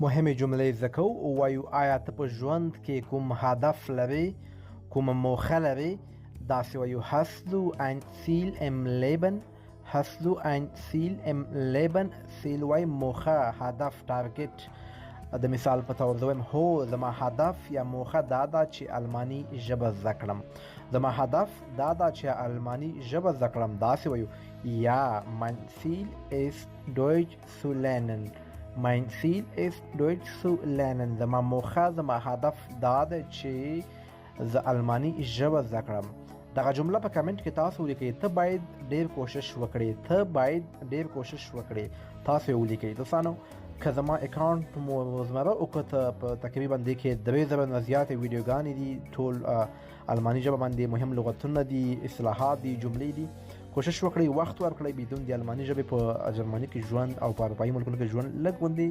مهمې جملې زده کوو او وایو آیا ته په ژوند کې کوم هدف لري، کومه موخه لري؟ داسې وایو hast du ein Ziel im Leben؟ hast du ein Ziel im Leben؟ Ziel وایي موخه، هدف، ټارګټ. د مثال په تور زه وایم هو زما هدف یا موخه دا ده چې الماني ژبه زده کړم. زما هدف دا ده چې الماني ژبه زده کړم. داسې وایو یا mein Ziel ist Deutsch zu lernen. mein Ziel ist Deutsch zu lernen. زما موخه، زما هدف دا ده چې زه الماني ژبه زده کړم. دغه جمله په کمنټ کې تاسو ولیکئ. ته باید ډیر کوشش وکړې. تاسو ولیکئ دوستانو. که زما اکاونټ مو روزمره وکړه په تقریبا دې کې 3000 نه زیاتې ویډیوګانې دي. ټول الماني ژبه باندې مهم لغتونه دي، اصطلاحات دي، جملې دي. کوشش وکړئ، وخت ورکړئ بدون د الماني ژبې په جرمني کې ژوند او په اروپایي ملکونو کې ژوند لږ غوندې